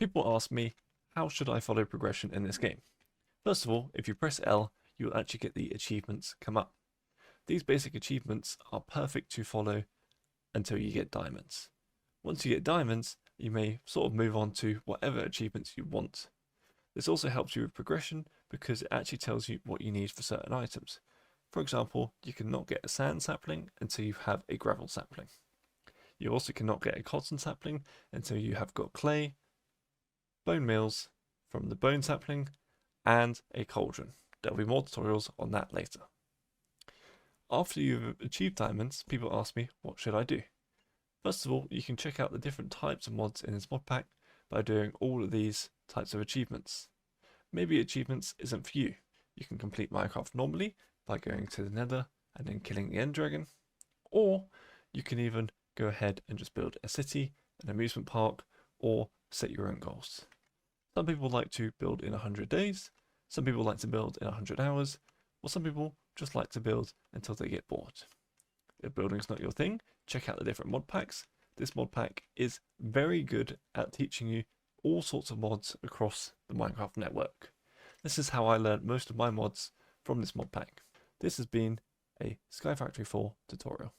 People ask me, how should I follow progression in this game? First of all, if you press L, you will actually get the achievements come up. These basic achievements are perfect to follow until you get diamonds. Once you get diamonds, you may sort of move on to whatever achievements you want. This also helps you with progression because it actually tells you what you need for certain items. For example, you cannot get a sand sapling until you have a gravel sapling. You also cannot get a cotton sapling until you have got clay, bone meals from the bone sapling, and a cauldron. There'll be more tutorials on that later. After you've achieved diamonds, people ask me, what should I do? First of all, you can check out the different types of mods in this mod pack by doing all of these types of achievements. Maybe achievements isn't for you. You can complete Minecraft normally by going to the Nether and then killing the End Dragon, or you can even go ahead and just build a city, an amusement park, or set your own goals. Some people like to build in 100 days, some people like to build in 100 hours, or some people just like to build until they get bored. If building's not your thing, check out the different mod packs. This mod pack is very good at teaching you all sorts of mods across the Minecraft network. This is how I learned most of my mods from this mod pack. This has been a Sky Factory 4 tutorial.